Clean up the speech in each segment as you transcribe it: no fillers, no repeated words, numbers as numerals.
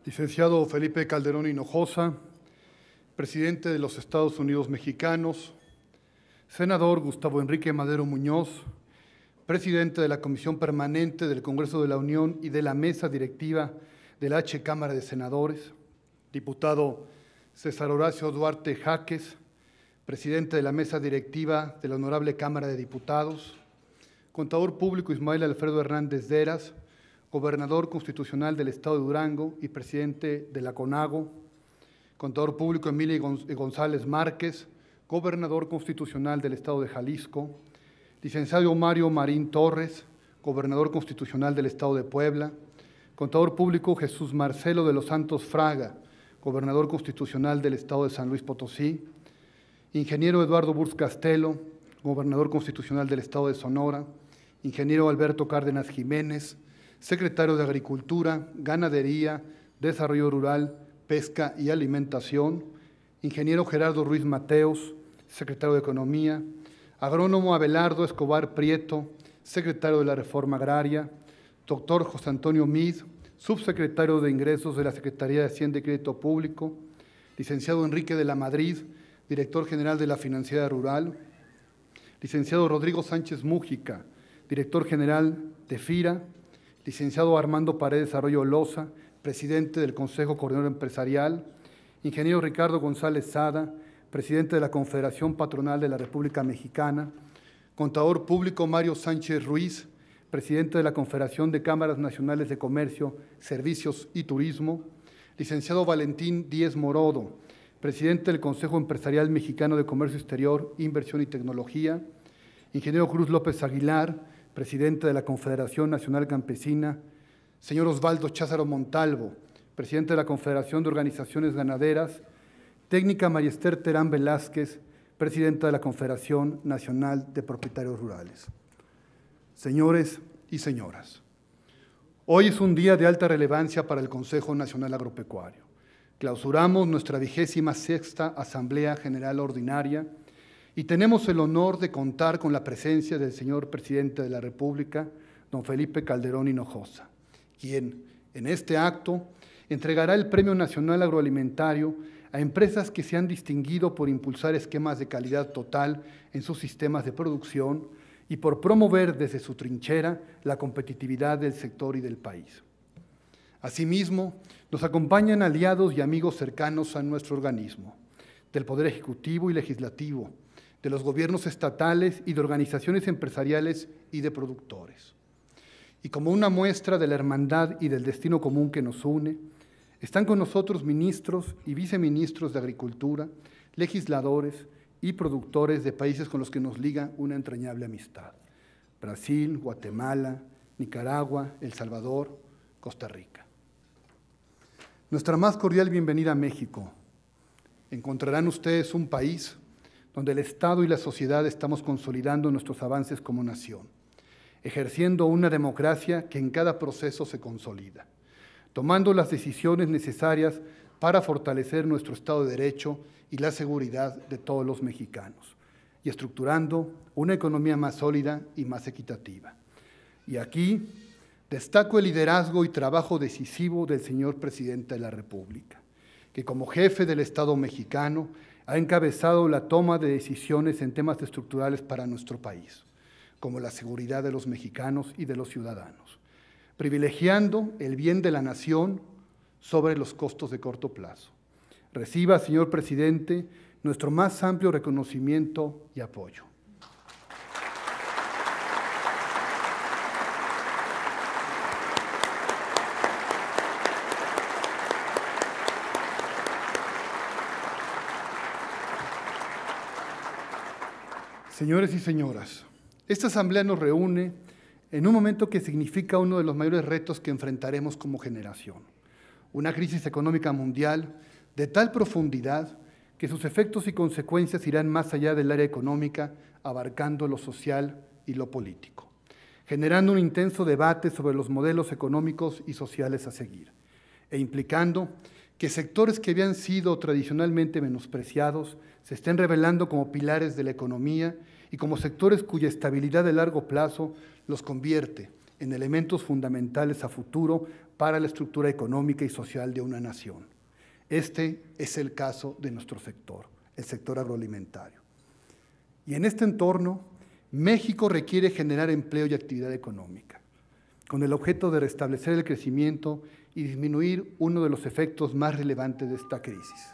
Licenciado Felipe Calderón Hinojosa, presidente de los Estados Unidos Mexicanos, senador Gustavo Enrique Madero Muñoz, presidente de la Comisión Permanente del Congreso de la Unión y de la Mesa Directiva de la H. Cámara de Senadores, diputado César Horacio Duarte Jaques, presidente de la Mesa Directiva de la Honorable Cámara de Diputados, contador público Ismael Alfredo Hernández Deras, gobernador constitucional del Estado de Durango y presidente de la CONAGO, contador público Emilio González Márquez, gobernador constitucional del Estado de Jalisco, licenciado Mario Marín Torres, gobernador constitucional del Estado de Puebla, contador público Jesús Marcelo de los Santos Fraga, gobernador constitucional del Estado de San Luis Potosí, ingeniero Eduardo Burz Castelo, gobernador constitucional del Estado de Sonora, ingeniero Alberto Cárdenas Jiménez, secretario de Agricultura, Ganadería, Desarrollo Rural, Pesca y Alimentación, ingeniero Gerardo Ruiz Mateos, secretario de Economía, agrónomo Abelardo Escobar Prieto, secretario de la Reforma Agraria, doctor José Antonio Mid, subsecretario de Ingresos de la Secretaría de Hacienda y Crédito Público, licenciado Enrique de la Madrid, director general de la Financiera Rural, licenciado Rodrigo Sánchez Mújica, director general de FIRA, licenciado Armando Paredes Arroyo Loza, presidente del Consejo Coordinador Empresarial, ingeniero Ricardo González Sada, presidente de la Confederación Patronal de la República Mexicana, contador público Mario Sánchez Ruiz, presidente de la Confederación de Cámaras Nacionales de Comercio, Servicios y Turismo, licenciado Valentín Díez Morodo, presidente del Consejo Empresarial Mexicano de Comercio Exterior, Inversión y Tecnología, ingeniero Cruz López Aguilar, presidente de la Confederación Nacional Campesina, señor Osvaldo Cházaro Montalvo, presidente de la Confederación de Organizaciones Ganaderas, técnica María Esther Terán Velázquez, presidenta de la Confederación Nacional de Propietarios Rurales. Señores y señoras, hoy es un día de alta relevancia para el Consejo Nacional Agropecuario. Clausuramos nuestra 26ª Asamblea General Ordinaria y tenemos el honor de contar con la presencia del señor Presidente de la República, don Felipe Calderón Hinojosa, quien en este acto entregará el Premio Nacional Agroalimentario a empresas que se han distinguido por impulsar esquemas de calidad total en sus sistemas de producción y por promover desde su trinchera la competitividad del sector y del país. Asimismo, nos acompañan aliados y amigos cercanos a nuestro organismo, del Poder Ejecutivo y Legislativo, de los gobiernos estatales y de organizaciones empresariales y de productores. Y como una muestra de la hermandad y del destino común que nos une, están con nosotros ministros y viceministros de Agricultura, legisladores y productores de países con los que nos liga una entrañable amistad: Brasil, Guatemala, Nicaragua, El Salvador, Costa Rica. Nuestra más cordial bienvenida a México. Encontrarán ustedes un país donde el Estado y la sociedad estamos consolidando nuestros avances como nación, ejerciendo una democracia que en cada proceso se consolida, tomando las decisiones necesarias para fortalecer nuestro Estado de Derecho y la seguridad de todos los mexicanos, y estructurando una economía más sólida y más equitativa. Y aquí destaco el liderazgo y trabajo decisivo del señor Presidente de la República, que como jefe del Estado mexicano ha encabezado la toma de decisiones en temas estructurales para nuestro país, como la seguridad de los mexicanos y de los ciudadanos, privilegiando el bien de la nación sobre los costos de corto plazo. Reciba, señor Presidente, nuestro más amplio reconocimiento y apoyo. Señores y señoras, esta asamblea nos reúne en un momento que significa uno de los mayores retos que enfrentaremos como generación: una crisis económica mundial de tal profundidad que sus efectos y consecuencias irán más allá del área económica, abarcando lo social y lo político, generando un intenso debate sobre los modelos económicos y sociales a seguir, e implicando que sectores que habían sido tradicionalmente menospreciados se estén revelando como pilares de la economía y como sectores cuya estabilidad de largo plazo los convierte en elementos fundamentales a futuro para la estructura económica y social de una nación. Este es el caso de nuestro sector, el sector agroalimentario. Y en este entorno, México requiere generar empleo y actividad económica, con el objeto de restablecer el crecimiento y disminuir uno de los efectos más relevantes de esta crisis: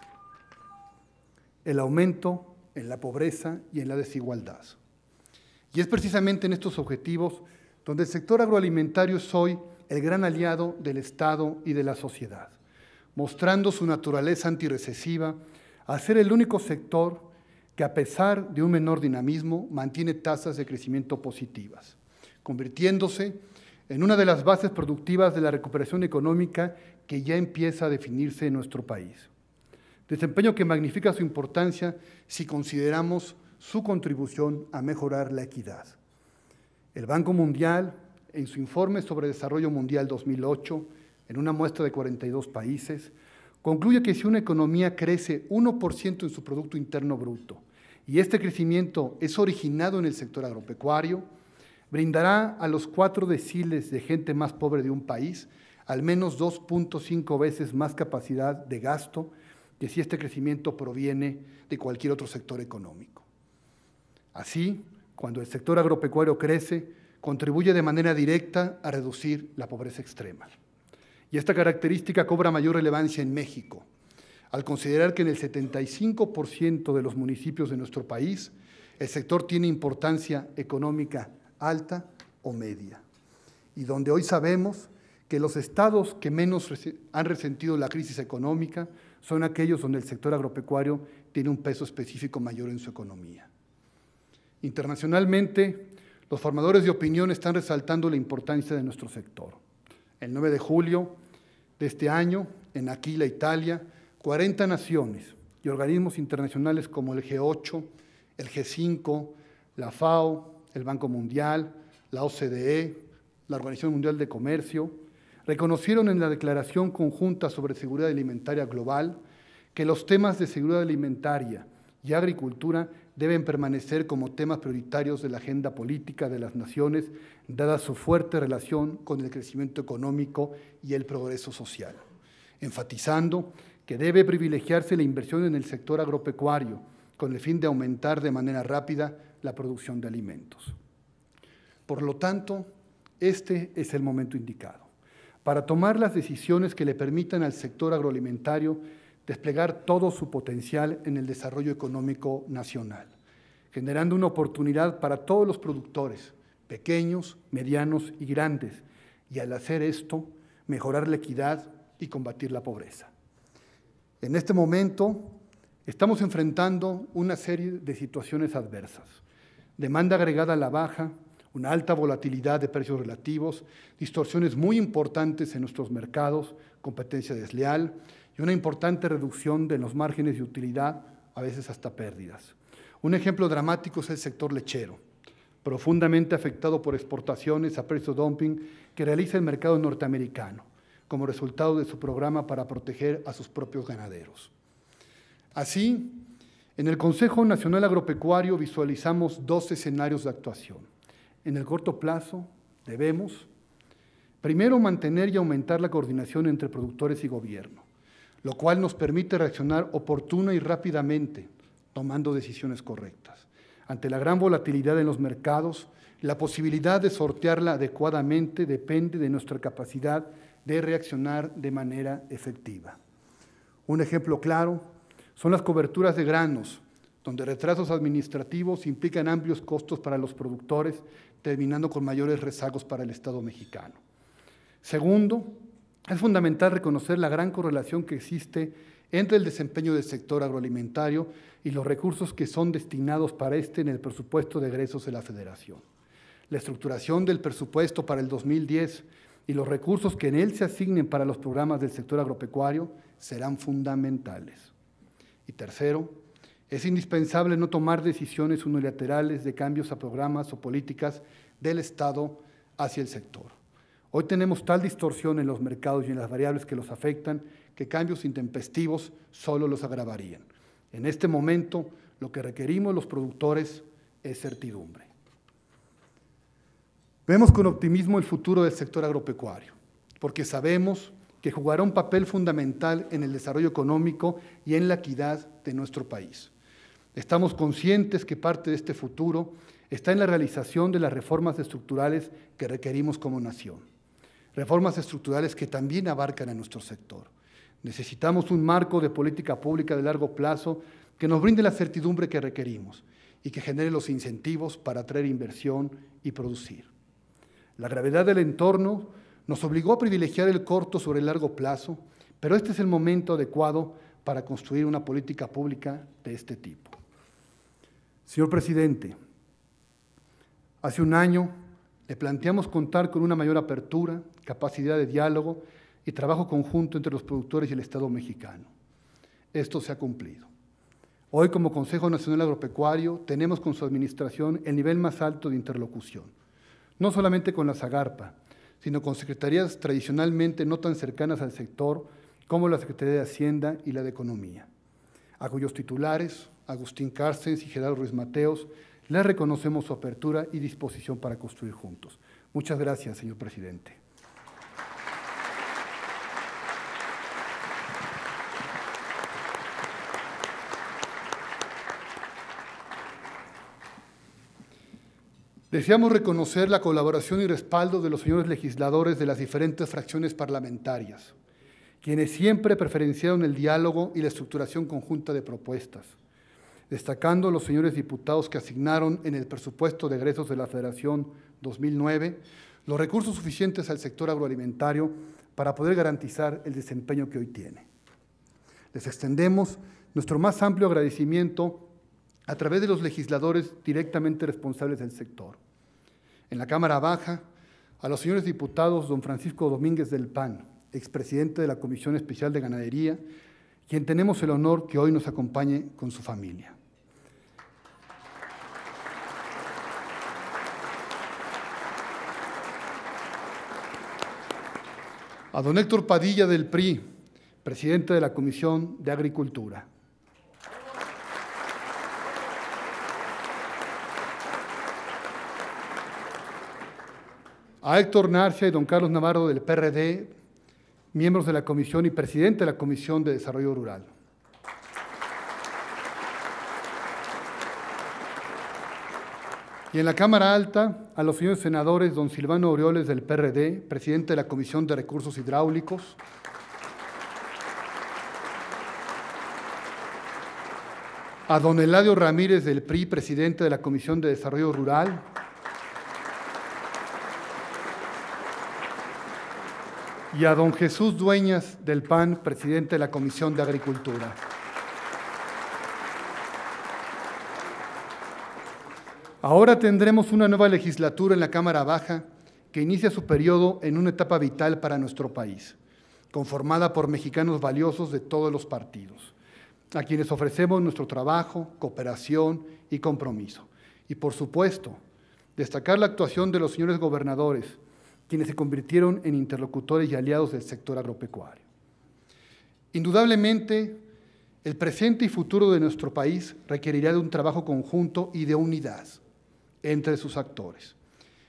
el aumento en la pobreza y en la desigualdad. Y es precisamente en estos objetivos donde el sector agroalimentario es hoy el gran aliado del Estado y de la sociedad, mostrando su naturaleza antirrecesiva a ser el único sector que, a pesar de un menor dinamismo, mantiene tasas de crecimiento positivas, convirtiéndose en una de las bases productivas de la recuperación económica que ya empieza a definirse en nuestro país. Desempeño que magnifica su importancia si consideramos su contribución a mejorar la equidad. El Banco Mundial, en su informe sobre Desarrollo Mundial 2008, en una muestra de 42 países, concluye que si una economía crece 1% en su Producto Interno Bruto y este crecimiento es originado en el sector agropecuario, brindará a los 4 deciles de gente más pobre de un país al menos 2.5 veces más capacidad de gasto que si este crecimiento proviene de cualquier otro sector económico. Así, cuando el sector agropecuario crece, contribuye de manera directa a reducir la pobreza extrema. Y esta característica cobra mayor relevancia en México, al considerar que en el 75% de los municipios de nuestro país, el sector tiene importancia económica alta o media, y donde hoy sabemos que los estados que menos han resentido la crisis económica son aquellos donde el sector agropecuario tiene un peso específico mayor en su economía. Internacionalmente, los formadores de opinión están resaltando la importancia de nuestro sector. El 9 de julio de este año, en Aquila, Italia, 40 naciones y organismos internacionales como el G8, el G5, la FAO, el Banco Mundial, la OCDE, la Organización Mundial de Comercio, reconocieron en la Declaración Conjunta sobre Seguridad Alimentaria Global que los temas de seguridad alimentaria y agricultura deben permanecer como temas prioritarios de la agenda política de las naciones, dada su fuerte relación con el crecimiento económico y el progreso social, enfatizando que debe privilegiarse la inversión en el sector agropecuario con el fin de aumentar de manera rápida la producción de alimentos. Por lo tanto, este es el momento indicado para tomar las decisiones que le permitan al sector agroalimentario desplegar todo su potencial en el desarrollo económico nacional, generando una oportunidad para todos los productores, pequeños, medianos y grandes, y al hacer esto, mejorar la equidad y combatir la pobreza. En este momento, estamos enfrentando una serie de situaciones adversas: demanda agregada a la baja, una alta volatilidad de precios relativos, distorsiones muy importantes en nuestros mercados, competencia desleal y una importante reducción de los márgenes de utilidad, a veces hasta pérdidas. Un ejemplo dramático es el sector lechero, profundamente afectado por exportaciones a precio dumping que realiza el mercado norteamericano, como resultado de su programa para proteger a sus propios ganaderos. Así, en el Consejo Nacional Agropecuario visualizamos 2 escenarios de actuación. En el corto plazo, debemos, primero, mantener y aumentar la coordinación entre productores y gobierno, lo cual nos permite reaccionar oportuna y rápidamente, tomando decisiones correctas. Ante la gran volatilidad en los mercados, la posibilidad de sortearla adecuadamente depende de nuestra capacidad de reaccionar de manera efectiva. Un ejemplo claro son las coberturas de granos, donde retrasos administrativos implican amplios costos para los productores, terminando con mayores rezagos para el Estado mexicano. Segundo, es fundamental reconocer la gran correlación que existe entre el desempeño del sector agroalimentario y los recursos que son destinados para este en el presupuesto de egresos de la Federación. La estructuración del presupuesto para el 2010 y los recursos que en él se asignen para los programas del sector agropecuario serán fundamentales. Y tercero, es indispensable no tomar decisiones unilaterales de cambios a programas o políticas del Estado hacia el sector. Hoy tenemos tal distorsión en los mercados y en las variables que los afectan que cambios intempestivos solo los agravarían. En este momento, lo que requerimos los productores es certidumbre. Vemos con optimismo el futuro del sector agropecuario, porque sabemos que jugará un papel fundamental en el desarrollo económico y en la equidad de nuestro país. Estamos conscientes que parte de este futuro está en la realización de las reformas estructurales que requerimos como nación. Reformas estructurales que también abarcan a nuestro sector. Necesitamos un marco de política pública de largo plazo que nos brinde la certidumbre que requerimos y que genere los incentivos para atraer inversión y producir. La gravedad del entorno nos obligó a privilegiar el corto sobre el largo plazo, pero este es el momento adecuado para construir una política pública de este tipo. Señor presidente, hace un año le planteamos contar con una mayor apertura, capacidad de diálogo y trabajo conjunto entre los productores y el Estado mexicano. Esto se ha cumplido. Hoy, como Consejo Nacional Agropecuario, tenemos con su administración el nivel más alto de interlocución, no solamente con la Zagarpa, sino con secretarías tradicionalmente no tan cercanas al sector como la Secretaría de Hacienda y la de Economía, a cuyos titulares, Agustín Cárcens y Gerardo Ruiz Mateos, les reconocemos su apertura y disposición para construir juntos. Muchas gracias, señor presidente. Deseamos reconocer la colaboración y respaldo de los señores legisladores de las diferentes fracciones parlamentarias, quienes siempre preferenciaron el diálogo y la estructuración conjunta de propuestas, destacando los señores diputados que asignaron en el presupuesto de egresos de la Federación 2009 los recursos suficientes al sector agroalimentario para poder garantizar el desempeño que hoy tiene. Les extendemos nuestro más amplio agradecimiento a través de los legisladores directamente responsables del sector. En la Cámara Baja, a los señores diputados don Francisco Domínguez del PAN, expresidente de la Comisión Especial de Ganadería, quien tenemos el honor que hoy nos acompañe con su familia. A don Héctor Padilla del PRI, presidente de la Comisión de Agricultura. A Héctor Narcia y don Carlos Navarro del PRD, miembros de la Comisión y presidente de la Comisión de Desarrollo Rural. Y en la Cámara Alta, a los señores senadores don Silvano Aureoles del PRD, presidente de la Comisión de Recursos Hidráulicos, a don Eladio Ramírez del PRI, presidente de la Comisión de Desarrollo Rural, y a don Jesús Dueñas del PAN, presidente de la Comisión de Agricultura. Ahora tendremos una nueva legislatura en la Cámara Baja que inicia su periodo en una etapa vital para nuestro país, conformada por mexicanos valiosos de todos los partidos, a quienes ofrecemos nuestro trabajo, cooperación y compromiso. Y por supuesto, destacar la actuación de los señores gobernadores, quienes se convirtieron en interlocutores y aliados del sector agropecuario. Indudablemente, el presente y futuro de nuestro país requerirá de un trabajo conjunto y de unidad entre sus actores.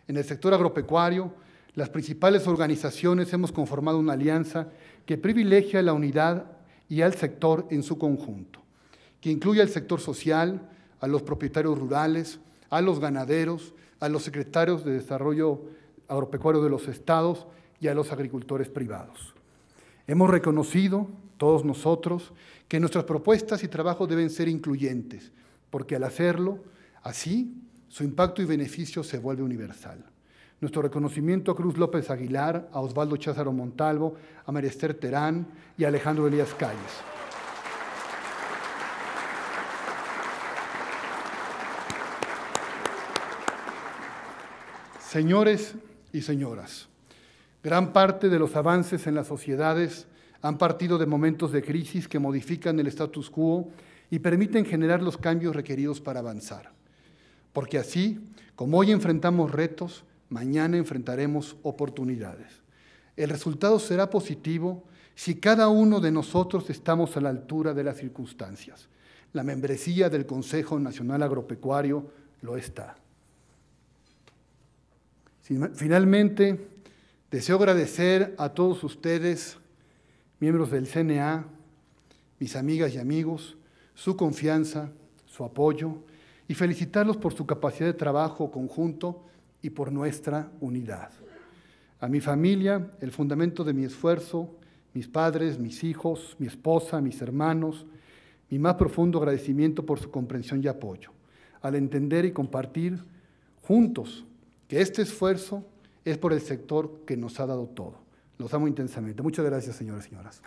En el sector agropecuario, las principales organizaciones hemos conformado una alianza que privilegia la unidad y al sector en su conjunto, que incluye al sector social, a los propietarios rurales, a los ganaderos, a los secretarios de Desarrollo Agropecuario de los estados y a los agricultores privados. Hemos reconocido, todos nosotros, que nuestras propuestas y trabajo deben ser incluyentes, porque al hacerlo, así, su impacto y beneficio se vuelve universal. Nuestro reconocimiento a Cruz López Aguilar, a Osvaldo Cházaro Montalvo, a María Esther Terán y a Alejandro Elías Calles. Señores y señoras, gran parte de los avances en las sociedades han partido de momentos de crisis que modifican el status quo y permiten generar los cambios requeridos para avanzar. Porque así, como hoy enfrentamos retos, mañana enfrentaremos oportunidades. El resultado será positivo si cada uno de nosotros estamos a la altura de las circunstancias. La membresía del Consejo Nacional Agropecuario lo está. Finalmente, deseo agradecer a todos ustedes, miembros del CNA, mis amigas y amigos, su confianza, su apoyo y felicitarlos por su capacidad de trabajo conjunto y por nuestra unidad. A mi familia, el fundamento de mi esfuerzo, mis padres, mis hijos, mi esposa, mis hermanos, mi más profundo agradecimiento por su comprensión y apoyo, al entender y compartir juntos que este esfuerzo es por el sector que nos ha dado todo. Los amo intensamente. Muchas gracias, señores y señoras.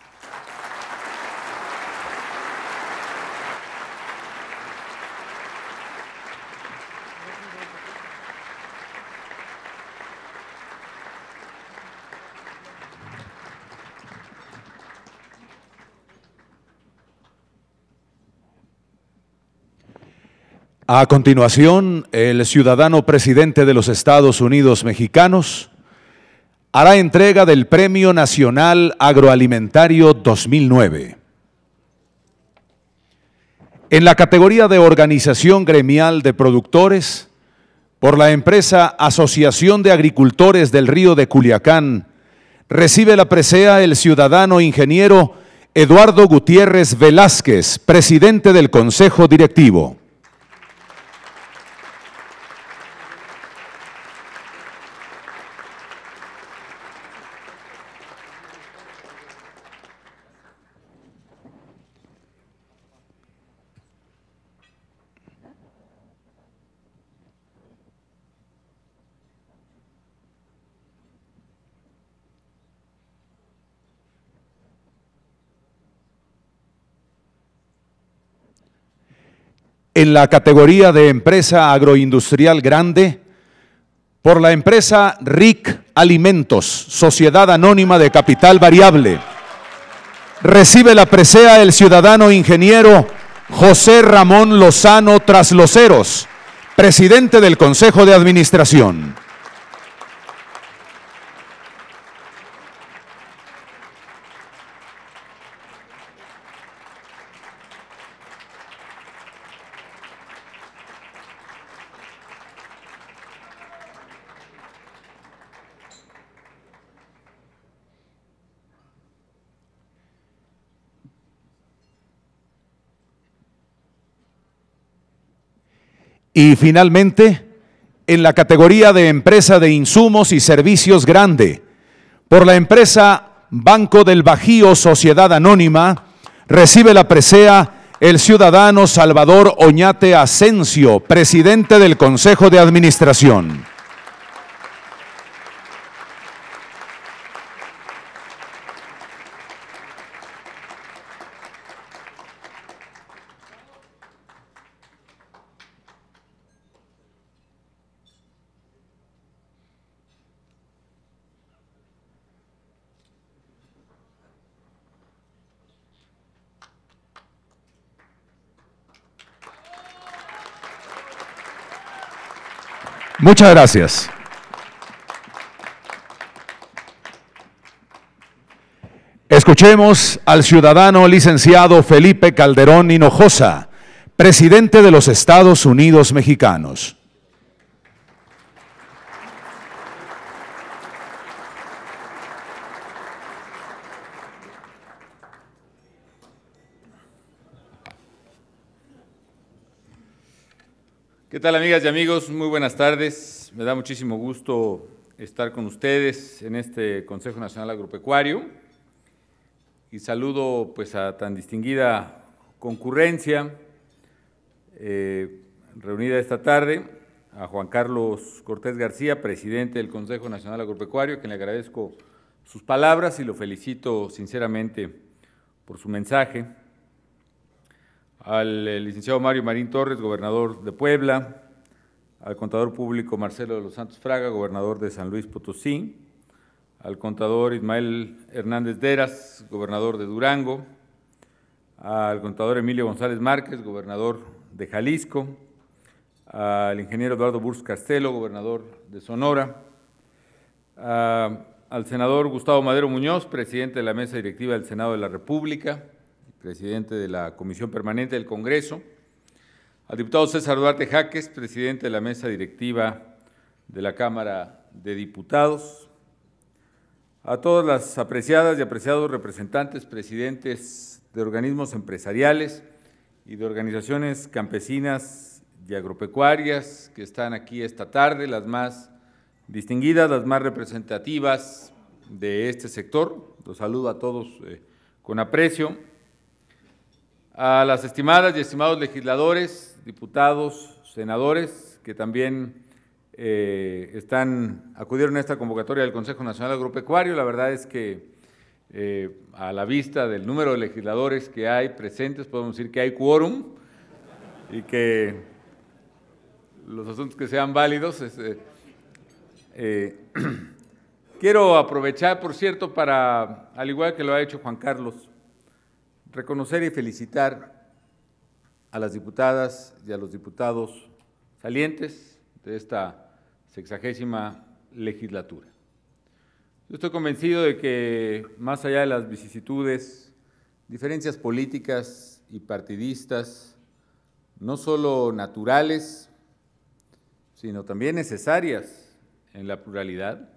A continuación, el ciudadano presidente de los Estados Unidos mexicanos hará entrega del Premio Nacional Agroalimentario 2009. En la categoría de Organización Gremial de Productores, por la empresa Asociación de Agricultores del Río de Culiacán, recibe la presea el ciudadano ingeniero Eduardo Gutiérrez Velázquez, presidente del Consejo Directivo. En la categoría de empresa agroindustrial grande, por la empresa RIC Alimentos, Sociedad Anónima de Capital Variable, recibe la presea el ciudadano ingeniero José Ramón Lozano Trasloceros, presidente del Consejo de Administración. Y finalmente, en la categoría de empresa de insumos y servicios grande, por la empresa Banco del Bajío Sociedad Anónima, recibe la presea el ciudadano Salvador Oñate Asensio, presidente del Consejo de Administración. Muchas gracias. Escuchemos al ciudadano licenciado Felipe Calderón Hinojosa, presidente de los Estados Unidos mexicanos. ¿Qué tal, amigas y amigos? Muy buenas tardes. Me da muchísimo gusto estar con ustedes en este Consejo Nacional Agropecuario y saludo pues a tan distinguida concurrencia reunida esta tarde, a Juan Carlos Cortés García, presidente del Consejo Nacional Agropecuario, a quien le agradezco sus palabras y lo felicito sinceramente por su mensaje. Al licenciado Mario Marín Torres, gobernador de Puebla, al contador público Marcelo de los Santos Fraga, gobernador de San Luis Potosí, al contador Ismael Hernández Deras, gobernador de Durango, al contador Emilio González Márquez, gobernador de Jalisco, al ingeniero Eduardo Burz Castelo, gobernador de Sonora, al senador Gustavo Madero Muñoz, presidente de la Mesa Directiva del Senado de la República, presidente de la Comisión Permanente del Congreso, al diputado César Duarte Jaques, presidente de la Mesa Directiva de la Cámara de Diputados, a todas las apreciadas y apreciados representantes, presidentes de organismos empresariales y de organizaciones campesinas y agropecuarias que están aquí esta tarde, las más distinguidas, las más representativas de este sector. Los saludo a todos con aprecio. A las estimadas y estimados legisladores, diputados, senadores, que también acudieron a esta convocatoria del Consejo Nacional Agropecuario. La verdad es que a la vista del número de legisladores que hay presentes, podemos decir que hay quórum y que los asuntos que sean válidos. Quiero aprovechar, por cierto, para, al igual que lo ha hecho Juan Carlos, reconocer y felicitar a las diputadas y a los diputados salientes de esta 60ª legislatura. Yo estoy convencido de que, más allá de las vicisitudes, diferencias políticas y partidistas, no solo naturales, sino también necesarias en la pluralidad,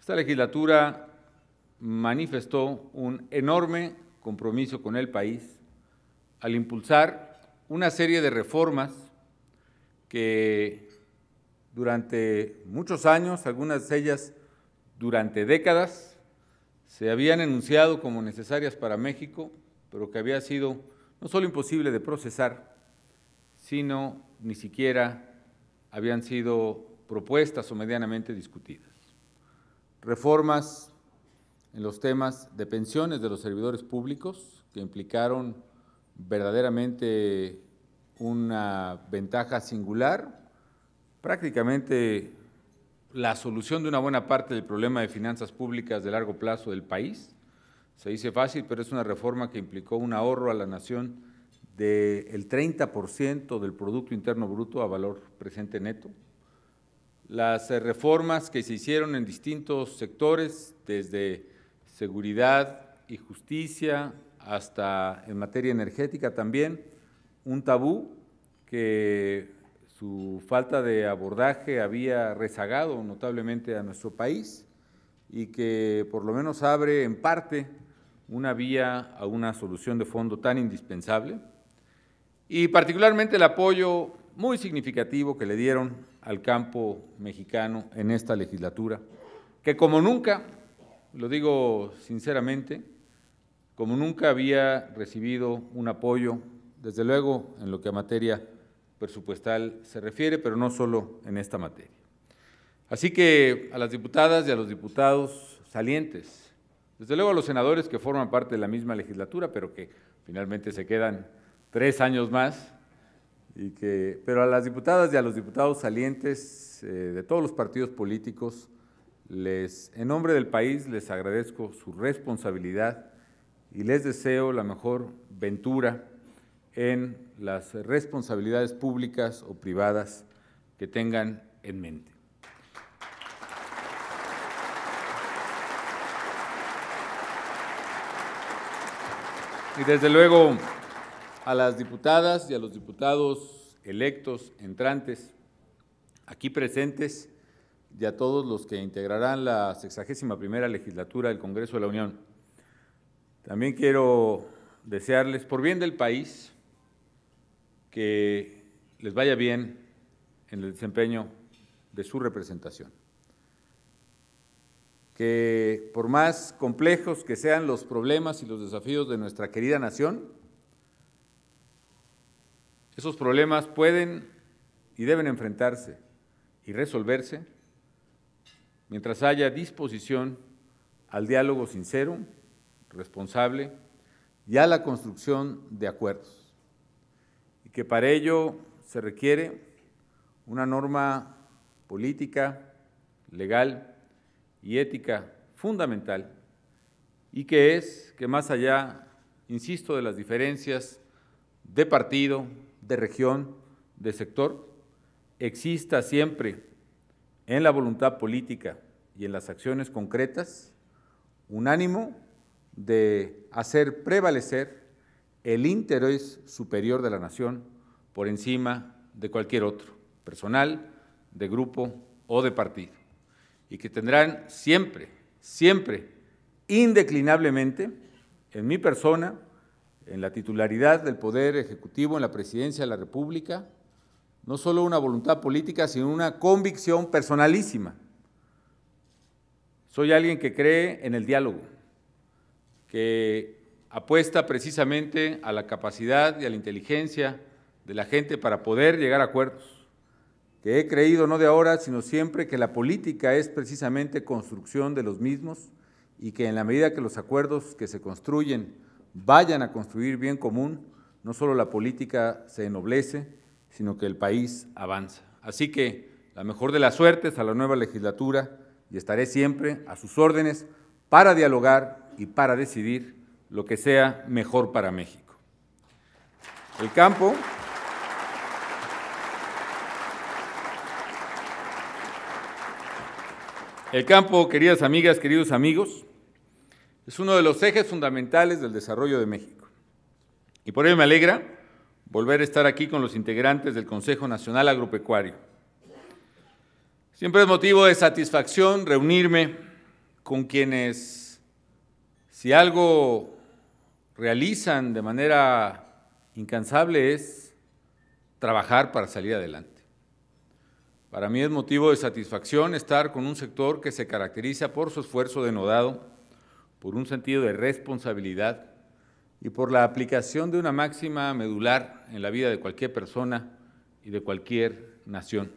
esta legislatura manifestó un enorme compromiso con el país al impulsar una serie de reformas que durante muchos años, algunas de ellas durante décadas, se habían enunciado como necesarias para México, pero que había sido no solo imposible de procesar, sino ni siquiera habían sido propuestas o medianamente discutidas. Reformas en los temas de pensiones de los servidores públicos, que implicaron verdaderamente una ventaja singular, prácticamente la solución de una buena parte del problema de finanzas públicas de largo plazo del país. Se dice fácil, pero es una reforma que implicó un ahorro a la nación del 30% del Producto Interno Bruto a valor presente neto. Las reformas que se hicieron en distintos sectores, desde seguridad y justicia hasta en materia energética también, un tabú que su falta de abordaje había rezagado notablemente a nuestro país y que por lo menos abre en parte una vía a una solución de fondo tan indispensable, y particularmente el apoyo muy significativo que le dieron al campo mexicano en esta legislatura, que como nunca, lo digo sinceramente, como nunca había recibido un apoyo, desde luego en lo que a materia presupuestal se refiere, pero no solo en esta materia. Así que a las diputadas y a los diputados salientes, desde luego a los senadores que forman parte de la misma legislatura, pero que finalmente se quedan 3 años más, pero a las diputadas y a los diputados salientes de todos los partidos políticos, en nombre del país, les agradezco su responsabilidad y les deseo la mejor ventura en las responsabilidades públicas o privadas que tengan en mente. Y desde luego a las diputadas y a los diputados electos, entrantes, aquí presentes, y a todos los que integrarán la 61ª legislatura del Congreso de la Unión. También quiero desearles, por bien del país, que les vaya bien en el desempeño de su representación. Que por más complejos que sean los problemas y los desafíos de nuestra querida nación, esos problemas pueden y deben enfrentarse y resolverse mientras haya disposición al diálogo sincero, responsable y a la construcción de acuerdos. Y que para ello se requiere una norma política, legal y ética fundamental, y que es que más allá, insisto, de las diferencias de partido, de región, de sector, exista siempre en la voluntad política y en las acciones concretas un ánimo de hacer prevalecer el interés superior de la nación por encima de cualquier otro, personal, de grupo o de partido, y que tendrán siempre, siempre, indeclinablemente, en mi persona, en la titularidad del Poder Ejecutivo, en la Presidencia de la República, no solo una voluntad política, sino una convicción personalísima. Soy alguien que cree en el diálogo, que apuesta precisamente a la capacidad y a la inteligencia de la gente para poder llegar a acuerdos, que he creído no de ahora, sino siempre que la política es precisamente construcción de los mismos y que en la medida que los acuerdos que se construyen vayan a construir bien común, no solo la política se ennoblece, sino que el país avanza. Así que la mejor de las suertes a la nueva legislatura y estaré siempre a sus órdenes para dialogar y para decidir lo que sea mejor para México. El campo, queridas amigas, queridos amigos, es uno de los ejes fundamentales del desarrollo de México. Y por ello me alegra volver a estar aquí con los integrantes del Consejo Nacional Agropecuario. Siempre es motivo de satisfacción reunirme con quienes, si algo realizan de manera incansable, es trabajar para salir adelante. Para mí es motivo de satisfacción estar con un sector que se caracteriza por su esfuerzo denodado, por un sentido de responsabilidad y por la aplicación de una máxima medular en la vida de cualquier persona y de cualquier nación.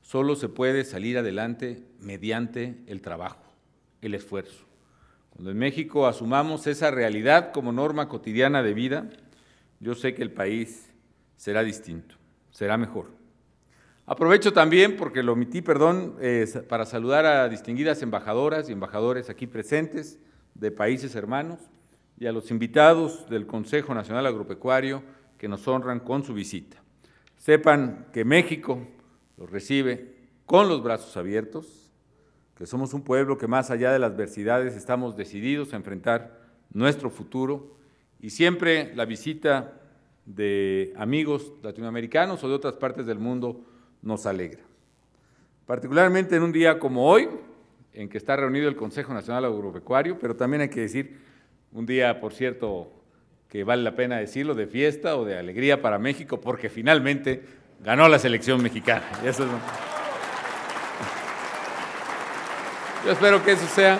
Solo se puede salir adelante mediante el trabajo, el esfuerzo. Cuando en México asumamos esa realidad como norma cotidiana de vida, yo sé que el país será distinto, será mejor. Aprovecho también, porque lo omití, para saludar a distinguidas embajadoras y embajadores aquí presentes de países hermanos y a los invitados del Consejo Nacional Agropecuario que nos honran con su visita. Sepan que México los recibe con los brazos abiertos, que somos un pueblo que más allá de las adversidades estamos decididos a enfrentar nuestro futuro y siempre la visita de amigos latinoamericanos o de otras partes del mundo nos alegra. Particularmente en un día como hoy, en que está reunido el Consejo Nacional Agropecuario, pero también hay que decir, un día, por cierto, que vale la pena decirlo, de fiesta o de alegría para México, porque finalmente ganó la selección mexicana. Y eso es... Yo espero que eso sea,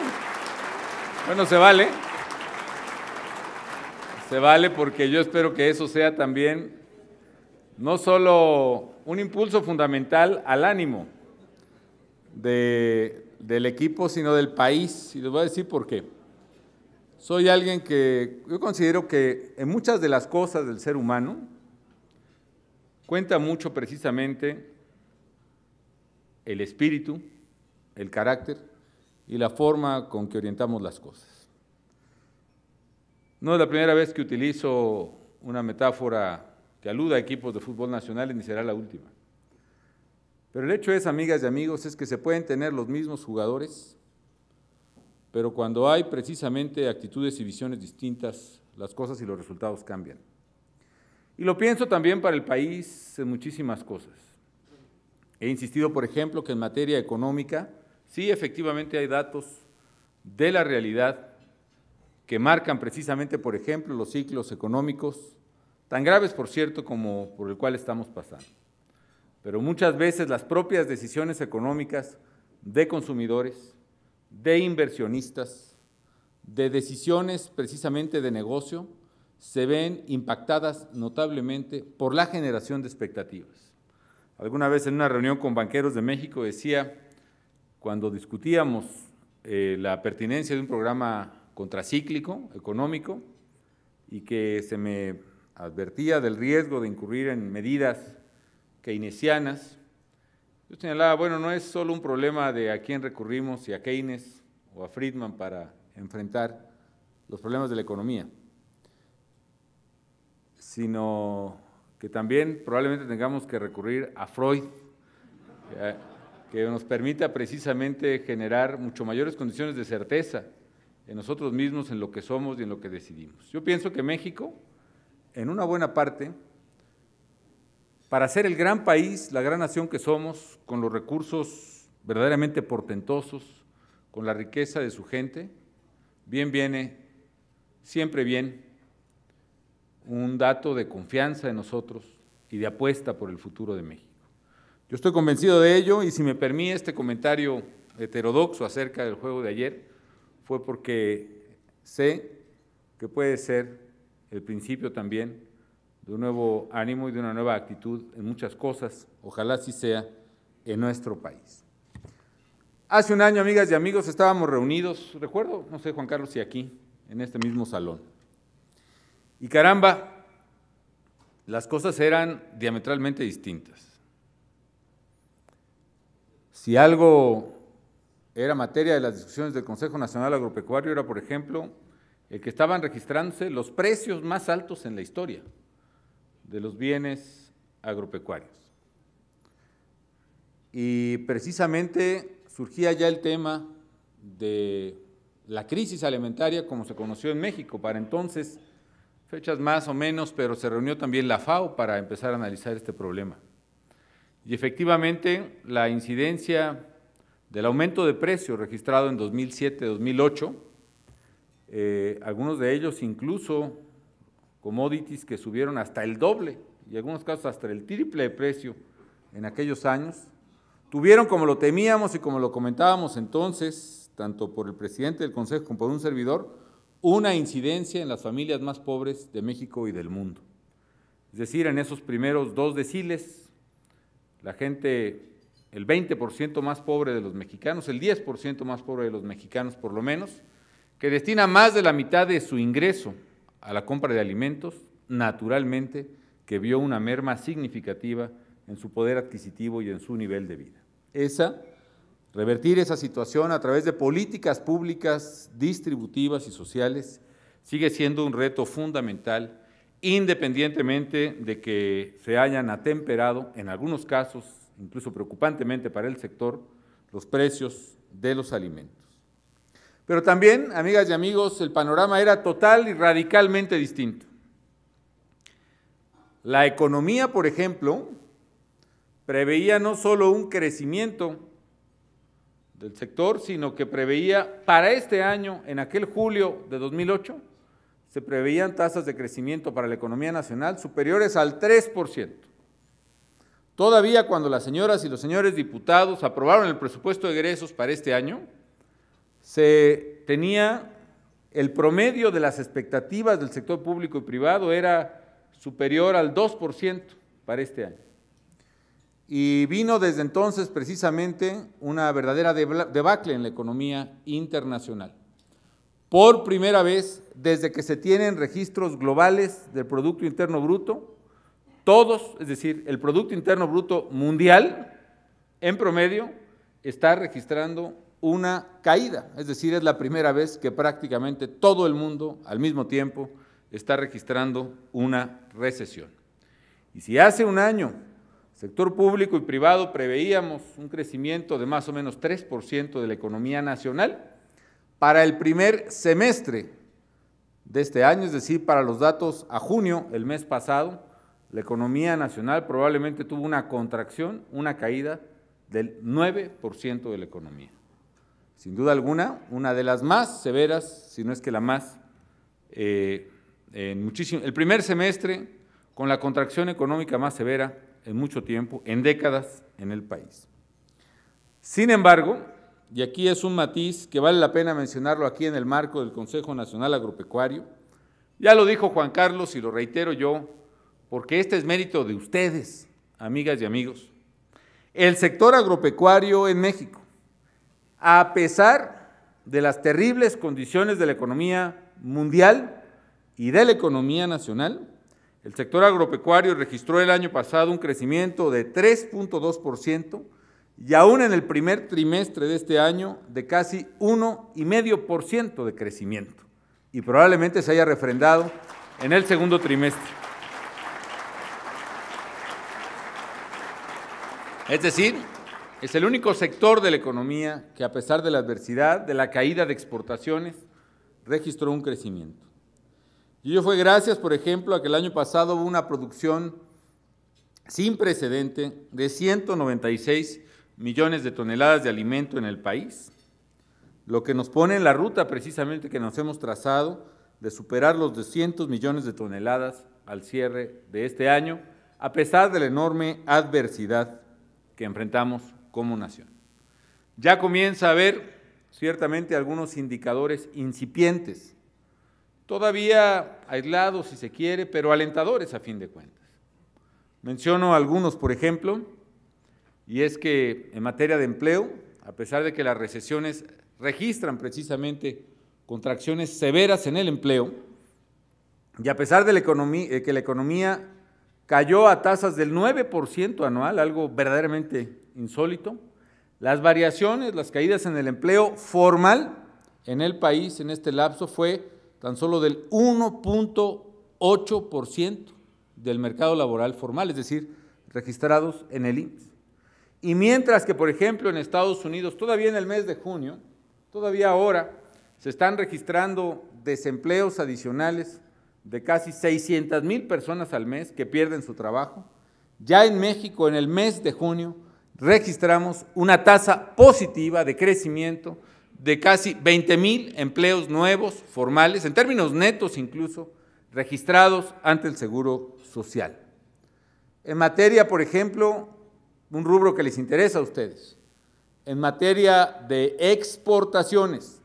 bueno, se vale porque yo espero que eso sea también no solo un impulso fundamental al ánimo del equipo, sino del país, y les voy a decir por qué. Soy alguien que yo considero que en muchas de las cosas del ser humano cuenta mucho precisamente el espíritu, el carácter y la forma con que orientamos las cosas. No es la primera vez que utilizo una metáfora que aluda a equipos de fútbol nacionales, ni será la última. Pero el hecho es, amigas y amigos, es que se pueden tener los mismos jugadores, pero cuando hay precisamente actitudes y visiones distintas, las cosas y los resultados cambian. Y lo pienso también para el país en muchísimas cosas. He insistido, por ejemplo, que en materia económica, sí, efectivamente hay datos de la realidad que marcan precisamente, por ejemplo, los ciclos económicos, tan graves, por cierto, como por el cual estamos pasando. Pero muchas veces las propias decisiones económicas de consumidores, de inversionistas, de decisiones precisamente de negocio, se ven impactadas notablemente por la generación de expectativas. Alguna vez en una reunión con banqueros de México decía, cuando discutíamos la pertinencia de un programa contracíclico, económico, y que se me advertía del riesgo de incurrir en medidas keynesianas, yo señalaba, bueno, no es solo un problema de a quién recurrimos, si a Keynes o a Friedman para enfrentar los problemas de la economía, sino que también probablemente tengamos que recurrir a Freud, que nos permita precisamente generar mucho mayores condiciones de certeza en nosotros mismos, en lo que somos y en lo que decidimos. Yo pienso que México, en una buena parte, para ser el gran país, la gran nación que somos, con los recursos verdaderamente portentosos, con la riqueza de su gente, bien viene, siempre bien, un dato de confianza en nosotros y de apuesta por el futuro de México. Yo estoy convencido de ello y si me permite este comentario heterodoxo acerca del juego de ayer, fue porque sé que puede ser el principio también de un nuevo ánimo y de una nueva actitud en muchas cosas, ojalá así sea en nuestro país. Hace un año, amigas y amigos, estábamos reunidos, recuerdo, no sé, Juan Carlos, si aquí, en este mismo salón. Y caramba, las cosas eran diametralmente distintas. Si algo era materia de las discusiones del Consejo Nacional Agropecuario, era, por ejemplo, el que estaban registrándose los precios más altos en la historia de los bienes agropecuarios. Y precisamente surgía ya el tema de la crisis alimentaria como se conoció en México. Para entonces, fechas más o menos, pero se reunió también la FAO para empezar a analizar este problema. Y efectivamente, la incidencia del aumento de precios registrado en 2007-2008, algunos de ellos incluso commodities que subieron hasta el doble y en algunos casos hasta el triple de precio en aquellos años, tuvieron, como lo temíamos y como lo comentábamos entonces, tanto por el presidente del Consejo como por un servidor, una incidencia en las familias más pobres de México y del mundo. Es decir, en esos primeros 2 deciles, la gente, el 20% más pobre de los mexicanos, el 10% más pobre de los mexicanos por lo menos, que destina más de la mitad de su ingreso a la compra de alimentos, naturalmente que vio una merma significativa en su poder adquisitivo y en su nivel de vida. Revertir esa situación a través de políticas públicas distributivas y sociales sigue siendo un reto fundamental, independientemente de que se hayan atemperado, en algunos casos, incluso preocupantemente para el sector, los precios de los alimentos. Pero también, amigas y amigos, el panorama era total y radicalmente distinto. La economía, por ejemplo, preveía no solo un crecimiento del sector, sino que preveía para este año, en aquel julio de 2008, se preveían tasas de crecimiento para la economía nacional superiores al 3%. Todavía cuando las señoras y los señores diputados aprobaron el presupuesto de egresos para este año, se tenía el promedio de las expectativas del sector público y privado era superior al 2% para este año. Y vino desde entonces precisamente una verdadera debacle en la economía internacional. Por primera vez, desde que se tienen registros globales del Producto Interno Bruto, todos, es decir, el Producto Interno Bruto mundial, en promedio, está registrando una caída, es decir, es la primera vez que prácticamente todo el mundo al mismo tiempo está registrando una recesión. Y si hace un año, sector público y privado preveíamos un crecimiento de más o menos 3% de la economía nacional, para el primer semestre de este año, es decir, para los datos a junio, el mes pasado, la economía nacional probablemente tuvo una contracción, una caída del 9% de la economía. Sin duda alguna, una de las más severas, si no es que la más, el primer semestre con la contracción económica más severa en mucho tiempo, en décadas, en el país. Sin embargo, y aquí es un matiz que vale la pena mencionarlo aquí en el marco del Consejo Nacional Agropecuario, ya lo dijo Juan Carlos y lo reitero yo, porque este es mérito de ustedes, amigas y amigos. El sector agropecuario en México, a pesar de las terribles condiciones de la economía mundial y de la economía nacional, el sector agropecuario registró el año pasado un crecimiento de 3.2% y aún en el primer trimestre de este año de casi 1,5% de crecimiento, y probablemente se haya refrendado en el segundo trimestre. Es decir, es el único sector de la economía que, a pesar de la adversidad, de la caída de exportaciones, registró un crecimiento. Y ello fue gracias, por ejemplo, a que el año pasado hubo una producción sin precedente de 196 millones de toneladas de alimento en el país, lo que nos pone en la ruta precisamente que nos hemos trazado de superar los 200 millones de toneladas al cierre de este año, a pesar de la enorme adversidad que enfrentamos como nación. Ya comienza a haber ciertamente algunos indicadores incipientes, todavía aislados si se quiere, pero alentadores a fin de cuentas. Menciono algunos, por ejemplo, y es que en materia de empleo, a pesar de que las recesiones registran precisamente contracciones severas en el empleo, y a pesar de que la economía cayó a tasas del 9% anual, algo verdaderamente insólito, las variaciones, las caídas en el empleo formal en el país en este lapso fue tan solo del 1.8% del mercado laboral formal, es decir, registrados en el IMSS. Y mientras que, por ejemplo, en Estados Unidos, todavía en el mes de junio, todavía ahora, se están registrando desempleos adicionales de casi 600,000 personas al mes que pierden su trabajo. Ya en México, en el mes de junio, registramos una tasa positiva de crecimiento de casi 20,000 empleos nuevos, formales, en términos netos incluso, registrados ante el Seguro Social. En materia, por ejemplo, un rubro que les interesa a ustedes, en materia de exportaciones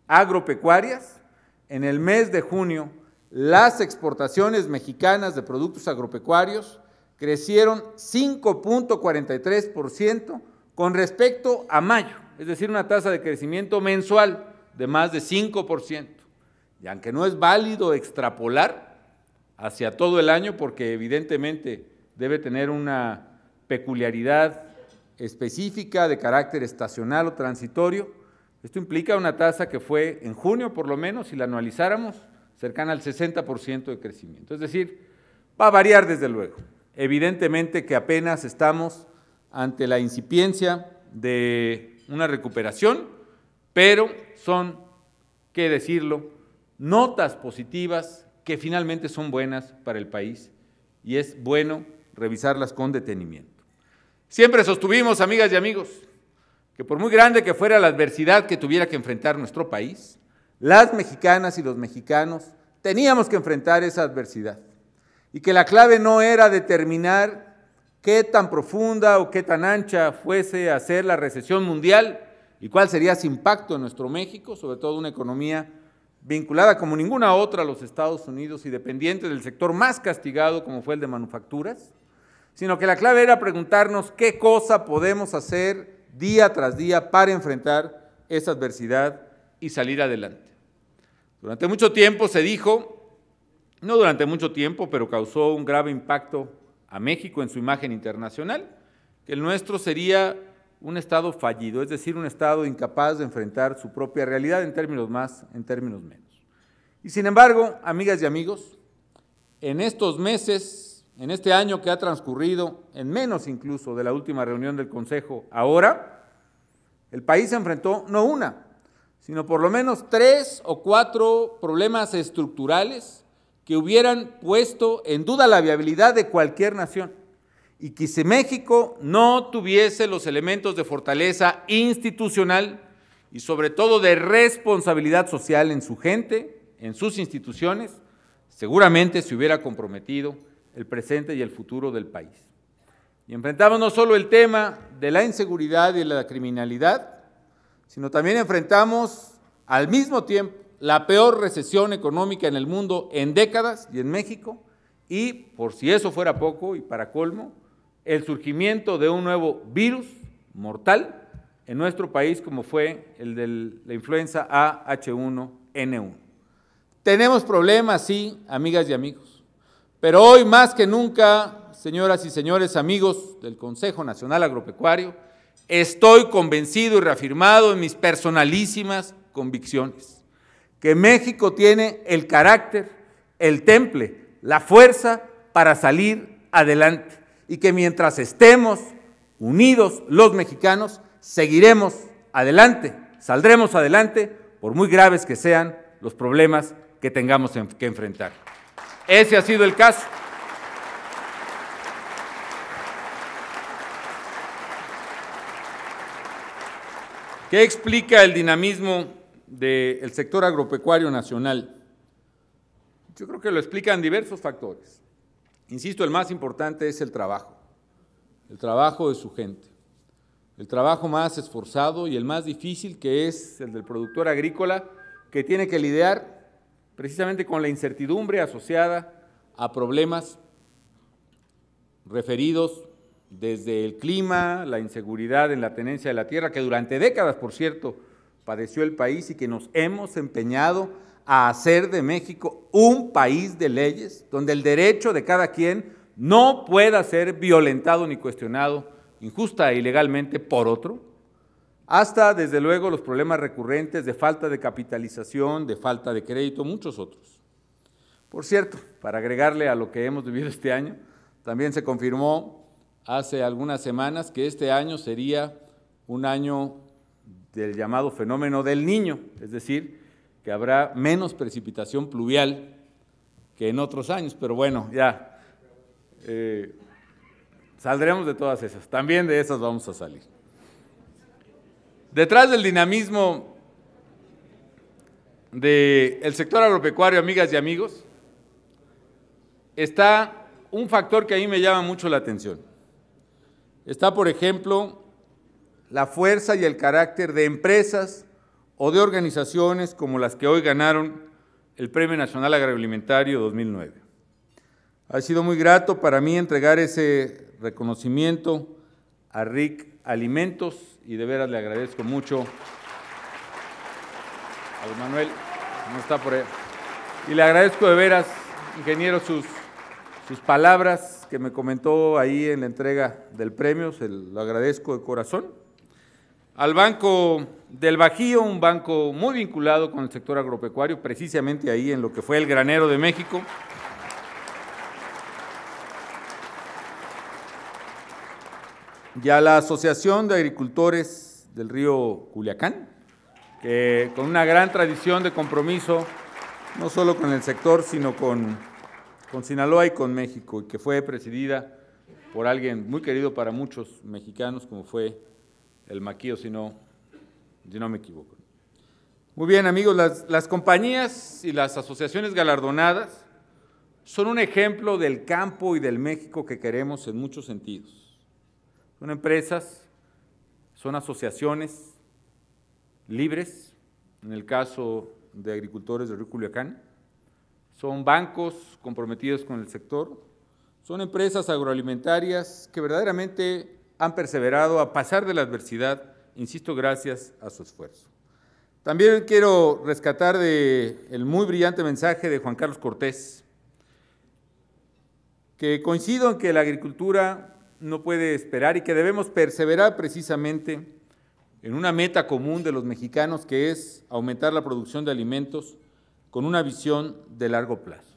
agropecuarias, en el mes de junio, las exportaciones mexicanas de productos agropecuarios crecieron 5.43% con respecto a mayo, es decir, una tasa de crecimiento mensual de más de 5%. Y aunque no es válido extrapolar hacia todo el año, porque evidentemente debe tener una peculiaridad específica de carácter estacional o transitorio, esto implica una tasa que fue en junio, por lo menos, si la anualizáramos, cercana al 60% de crecimiento. Es decir, va a variar desde luego. Evidentemente que apenas estamos ante la incipiencia de una recuperación, pero son, qué decirlo, notas positivas que finalmente son buenas para el país y es bueno revisarlas con detenimiento. Siempre sostuvimos, amigas y amigos, que por muy grande que fuera la adversidad que tuviera que enfrentar nuestro país, las mexicanas y los mexicanos teníamos que enfrentar esa adversidad y que la clave no era determinar qué tan profunda o qué tan ancha fuese a ser la recesión mundial y cuál sería su impacto en nuestro México, sobre todo una economía vinculada como ninguna otra a los Estados Unidos y dependiente del sector más castigado como fue el de manufacturas, sino que la clave era preguntarnos qué cosa podemos hacer día tras día para enfrentar esa adversidad y salir adelante. Durante mucho tiempo se dijo, no durante mucho tiempo, pero causó un grave impacto a México en su imagen internacional, que el nuestro sería un Estado fallido, es decir, un Estado incapaz de enfrentar su propia realidad en términos más, en términos menos. Y sin embargo, amigas y amigos, en estos meses, en este año que ha transcurrido, en menos incluso de la última reunión del Consejo, ahora, el país se enfrentó no una, sino por lo menos 3 o 4 problemas estructurales que hubieran puesto en duda la viabilidad de cualquier nación y que si México no tuviese los elementos de fortaleza institucional y sobre todo de responsabilidad social en su gente, en sus instituciones, seguramente se hubiera comprometido el presente y el futuro del país. Y enfrentamos no solo el tema de la inseguridad y la criminalidad, sino también enfrentamos al mismo tiempo la peor recesión económica en el mundo en décadas y en México, y por si eso fuera poco y para colmo, el surgimiento de un nuevo virus mortal en nuestro país como fue el de la influenza A/H1N1. Tenemos problemas, sí, amigas y amigos, pero hoy más que nunca, señoras y señores amigos del Consejo Nacional Agropecuario, estoy convencido y reafirmado en mis personalísimas convicciones, que México tiene el carácter, el temple, la fuerza para salir adelante y que mientras estemos unidos los mexicanos, seguiremos adelante, saldremos adelante por muy graves que sean los problemas que tengamos que enfrentar. Ese ha sido el caso. ¿Qué explica el dinamismo del sector agropecuario nacional? Yo creo que lo explican diversos factores. Insisto, el más importante es el trabajo de su gente, el trabajo más esforzado y el más difícil, que es el del productor agrícola, que tiene que lidiar precisamente con la incertidumbre asociada a problemas referidos desde el clima, la inseguridad en la tenencia de la tierra, que durante décadas, por cierto, padeció el país y que nos hemos empeñado a hacer de México un país de leyes, donde el derecho de cada quien no pueda ser violentado ni cuestionado injusta e ilegalmente por otro, hasta, desde luego, los problemas recurrentes de falta de capitalización, de falta de crédito, muchos otros. Por cierto, para agregarle a lo que hemos vivido este año, también se confirmó hace algunas semanas que este año sería un año del llamado fenómeno del Niño, es decir, que habrá menos precipitación pluvial que en otros años, pero bueno, ya saldremos de todas esas, también de esas vamos a salir. Detrás del dinamismo del sector agropecuario, amigas y amigos, está un factor que a mí me llama mucho la atención. Está, por ejemplo, la fuerza y el carácter de empresas o de organizaciones como las que hoy ganaron el Premio Nacional Agroalimentario 2009. Ha sido muy grato para mí entregar ese reconocimiento a RIC Alimentos y de veras le agradezco mucho a Manuel, no está por ahí, y le agradezco de veras, ingeniero, sus palabras que me comentó ahí en la entrega del premio, se lo agradezco de corazón. Al Banco del Bajío, un banco muy vinculado con el sector agropecuario, precisamente ahí en lo que fue el granero de México. Y a la Asociación de Agricultores del Río Culiacán, que con una gran tradición de compromiso, no solo con el sector, sino con Sinaloa y con México, y que fue presidida por alguien muy querido para muchos mexicanos, como fue el Maquío, si no me equivoco. Muy bien, amigos, las compañías y las asociaciones galardonadas son un ejemplo del campo y del México que queremos en muchos sentidos. Son empresas, son asociaciones libres, en el caso de agricultores del Río Culiacán, son bancos comprometidos con el sector, son empresas agroalimentarias que verdaderamente han perseverado a pesar de la adversidad, insisto, gracias a su esfuerzo. También quiero rescatar el muy brillante mensaje de Juan Carlos Cortés, que coincido en que la agricultura no puede esperar y que debemos perseverar precisamente en una meta común de los mexicanos, que es aumentar la producción de alimentos con una visión de largo plazo.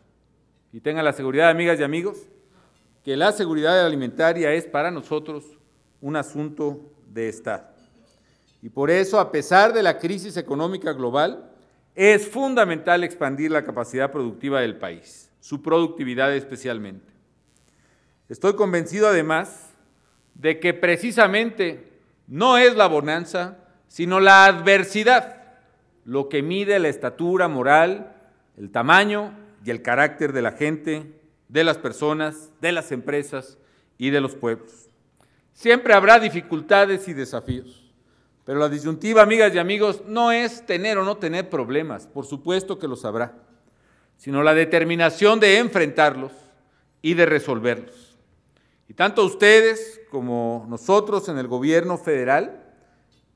Y tengan la seguridad, amigas y amigos, que la seguridad alimentaria es para nosotros un asunto de Estado. Y por eso, a pesar de la crisis económica global, es fundamental expandir la capacidad productiva del país, su productividad especialmente. Estoy convencido además de que precisamente no es la bonanza, sino la adversidad lo que mide la estatura moral, el tamaño y el carácter de la gente, de las personas, de las empresas y de los pueblos. Siempre habrá dificultades y desafíos, pero la disyuntiva, amigas y amigos, no es tener o no tener problemas, por supuesto que los habrá, sino la determinación de enfrentarlos y de resolverlos. Y tanto ustedes como nosotros en el gobierno federal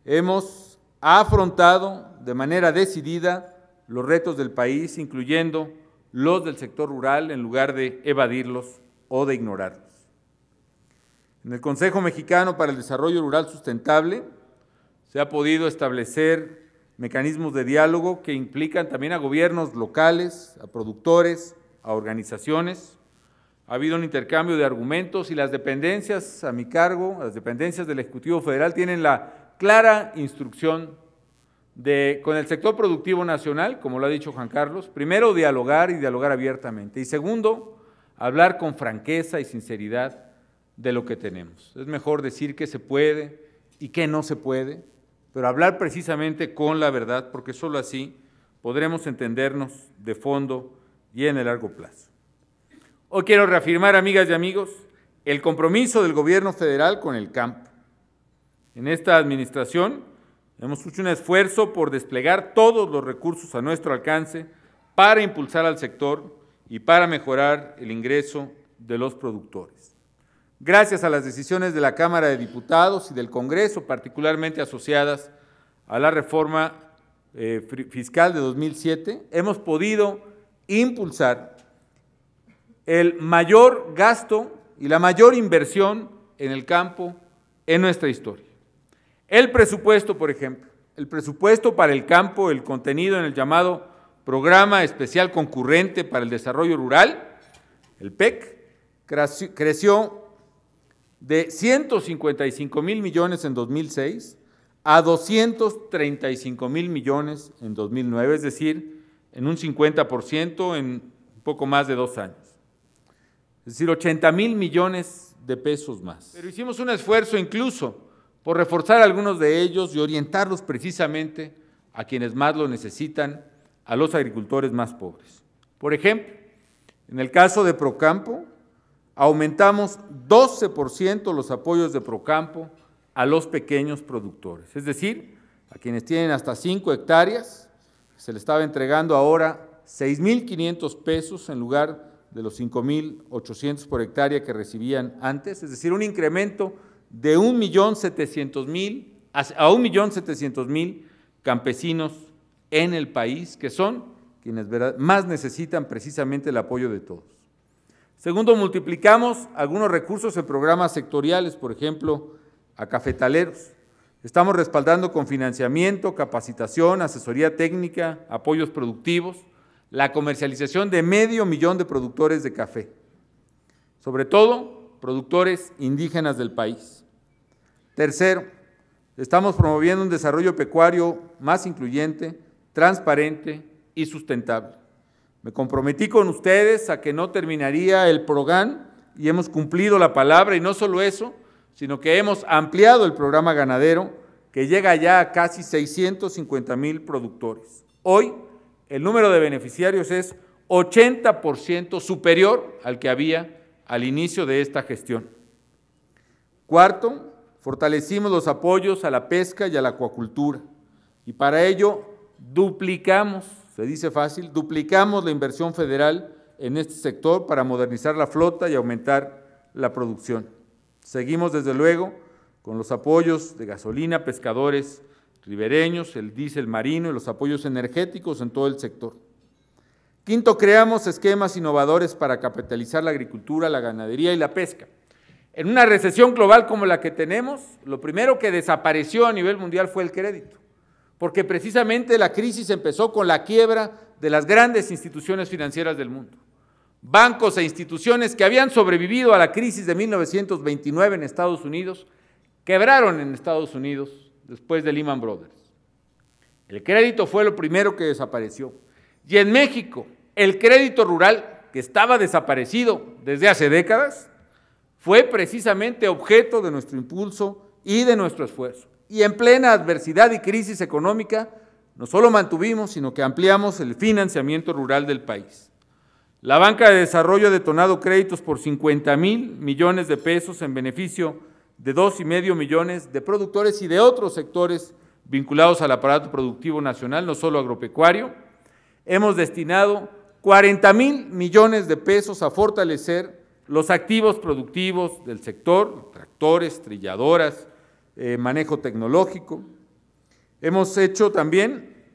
hemos afrontado de manera decidida los retos del país, incluyendo los del sector rural, en lugar de evadirlos o de ignorarlos. En el Consejo Mexicano para el Desarrollo Rural Sustentable se ha podido establecer mecanismos de diálogo que implican también a gobiernos locales, a productores, a organizaciones. Ha habido un intercambio de argumentos y las dependencias a mi cargo, las dependencias del Ejecutivo Federal, tienen la clara instrucción con el sector productivo nacional, como lo ha dicho Juan Carlos, primero dialogar y dialogar abiertamente, y segundo, hablar con franqueza y sinceridad de lo que tenemos. Es mejor decir qué se puede y qué no se puede, pero hablar precisamente con la verdad, porque solo así podremos entendernos de fondo y en el largo plazo. Hoy quiero reafirmar, amigas y amigos, el compromiso del Gobierno federal con el campo. En esta administración hemos hecho un esfuerzo por desplegar todos los recursos a nuestro alcance para impulsar al sector y para mejorar el ingreso de los productores. Gracias a las decisiones de la Cámara de Diputados y del Congreso, particularmente asociadas a la reforma fiscal de 2007, hemos podido impulsar el mayor gasto y la mayor inversión en el campo en nuestra historia. El presupuesto, por ejemplo, el presupuesto para el campo, el contenido en el llamado Programa Especial Concurrente para el Desarrollo Rural, el PEC, creció de 155,000 millones en 2006 a 235,000 millones en 2009, es decir, en un 50% en un poco más de 2 años. Es decir, 80,000 millones de pesos más. Pero hicimos un esfuerzo incluso por reforzar algunos de ellos y orientarlos precisamente a quienes más lo necesitan, a los agricultores más pobres. Por ejemplo, en el caso de Procampo, aumentamos 12% los apoyos de Procampo a los pequeños productores, es decir, a quienes tienen hasta 5 hectáreas, se les estaba entregando ahora 6,500 pesos en lugar de los 5,800 por hectárea que recibían antes, es decir, un incremento de 1,700,000 a 1,700,000 campesinos en el país, que son quienes más necesitan precisamente el apoyo de todos. Segundo, multiplicamos algunos recursos en programas sectoriales, por ejemplo, a cafetaleros. Estamos respaldando con financiamiento, capacitación, asesoría técnica, apoyos productivos, la comercialización de 500,000 de productores de café, sobre todo productores indígenas del país. Tercero, estamos promoviendo un desarrollo pecuario más incluyente, transparente y sustentable. Me comprometí con ustedes a que no terminaría el PROGAN y hemos cumplido la palabra, y no solo eso, sino que hemos ampliado el programa ganadero que llega ya a casi 650,000 productores. Hoy el número de beneficiarios es 80% superior al que había al inicio de esta gestión. Cuarto, fortalecimos los apoyos a la pesca y a la acuacultura, y para ello duplicamos, se dice fácil, duplicamos la inversión federal en este sector para modernizar la flota y aumentar la producción. Seguimos desde luego con los apoyos de gasolina a pescadores ribereños, el diésel marino y los apoyos energéticos en todo el sector. Quinto, creamos esquemas innovadores para capitalizar la agricultura, la ganadería y la pesca. En una recesión global como la que tenemos, lo primero que desapareció a nivel mundial fue el crédito, porque precisamente la crisis empezó con la quiebra de las grandes instituciones financieras del mundo. Bancos e instituciones que habían sobrevivido a la crisis de 1929 en Estados Unidos, quebraron en Estados Unidos después de Lehman Brothers. El crédito fue lo primero que desapareció. Y en México, el crédito rural, que estaba desaparecido desde hace décadas, fue precisamente objeto de nuestro impulso y de nuestro esfuerzo. Y en plena adversidad y crisis económica, no solo mantuvimos, sino que ampliamos el financiamiento rural del país. La Banca de Desarrollo ha detonado créditos por 50,000 millones de pesos en beneficio de 2,5 millones de productores y de otros sectores vinculados al aparato productivo nacional, no solo agropecuario. Hemos destinado 40,000 millones de pesos a fortalecer los activos productivos del sector, tractores, trilladoras, manejo tecnológico. Hemos hecho también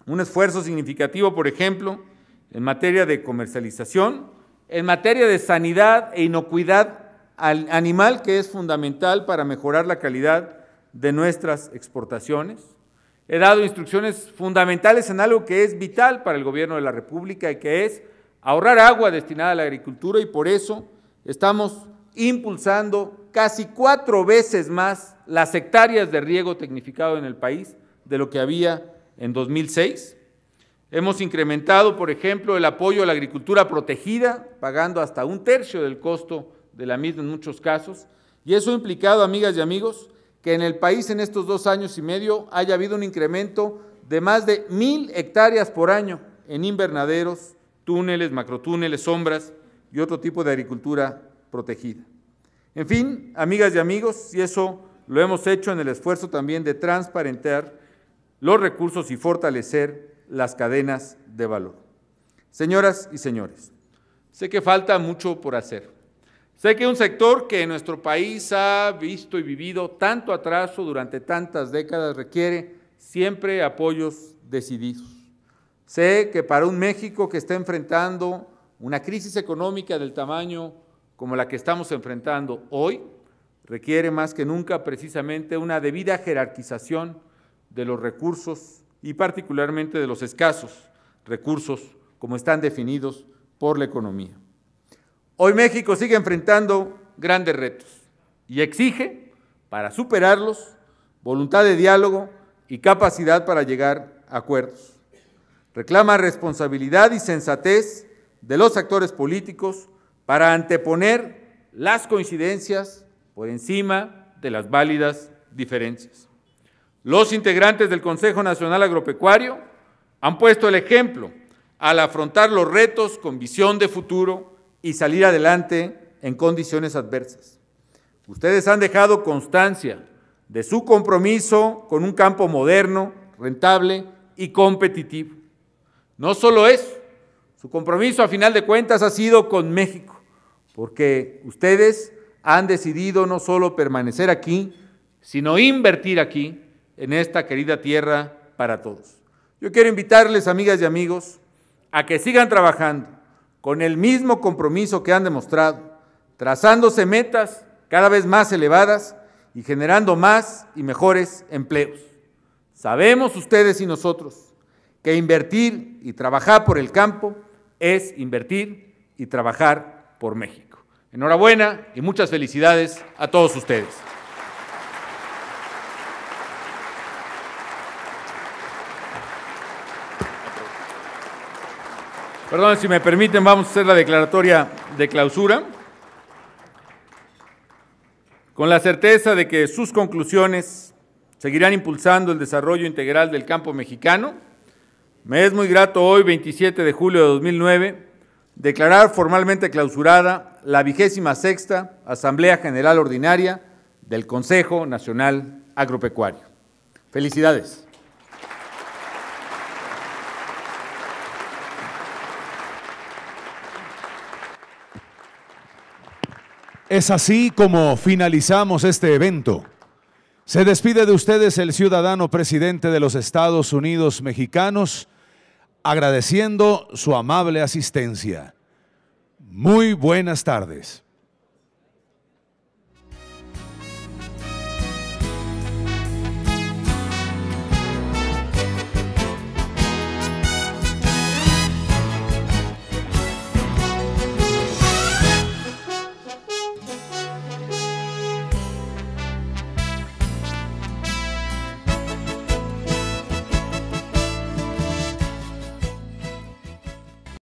un esfuerzo significativo, por ejemplo, en materia de comercialización, en materia de sanidad e inocuidad animal, que es fundamental para mejorar la calidad de nuestras exportaciones. He dado instrucciones fundamentales en algo que es vital para el Gobierno de la República y que es ahorrar agua destinada a la agricultura, y por eso estamos impulsando casi 4 veces más las hectáreas de riego tecnificado en el país de lo que había en 2006. Hemos incrementado, por ejemplo, el apoyo a la agricultura protegida, pagando hasta 1/3 del costo de la misma en muchos casos, y eso ha implicado, amigas y amigos, que en el país en estos 2 años y medio haya habido un incremento de más de 1,000 hectáreas por año en invernaderos, túneles, macrotúneles, sombras y otro tipo de agricultura protegida. En fin, amigas y amigos, y eso lo hemos hecho en el esfuerzo también de transparentar los recursos y fortalecer las cadenas de valor. Señoras y señores, sé que falta mucho por hacer. Sé que un sector que en nuestro país ha visto y vivido tanto atraso durante tantas décadas requiere siempre apoyos decididos. Sé que para un México que está enfrentando una crisis económica del tamaño como la que estamos enfrentando hoy, requiere más que nunca precisamente una debida jerarquización de los recursos y particularmente de los escasos recursos como están definidos por la economía. Hoy México sigue enfrentando grandes retos y exige, para superarlos, voluntad de diálogo y capacidad para llegar a acuerdos. Reclama responsabilidad y sensatez de los actores políticos para anteponer las coincidencias por encima de las válidas diferencias. Los integrantes del Consejo Nacional Agropecuario han puesto el ejemplo al afrontar los retos con visión de futuro y salir adelante en condiciones adversas. Ustedes han dejado constancia de su compromiso con un campo moderno, rentable y competitivo. No solo eso, su compromiso a final de cuentas ha sido con México, porque ustedes han decidido no solo permanecer aquí, sino invertir aquí, en esta querida tierra para todos. Yo quiero invitarles, amigas y amigos, a que sigan trabajando con el mismo compromiso que han demostrado, trazándose metas cada vez más elevadas y generando más y mejores empleos. Sabemos ustedes y nosotros que invertir y trabajar por el campo es invertir y trabajar por México. Enhorabuena y muchas felicidades a todos ustedes. Perdón, si me permiten, vamos a hacer la declaratoria de clausura, con la certeza de que sus conclusiones seguirán impulsando el desarrollo integral del campo mexicano. Me es muy grato hoy, 27 de julio de 2009, declarar formalmente clausurada la 26ª Asamblea General Ordinaria del Consejo Nacional Agropecuario. Felicidades. Es así como finalizamos este evento. Se despide de ustedes el ciudadano presidente de los Estados Unidos mexicanos, agradeciendo su amable asistencia. Muy buenas tardes.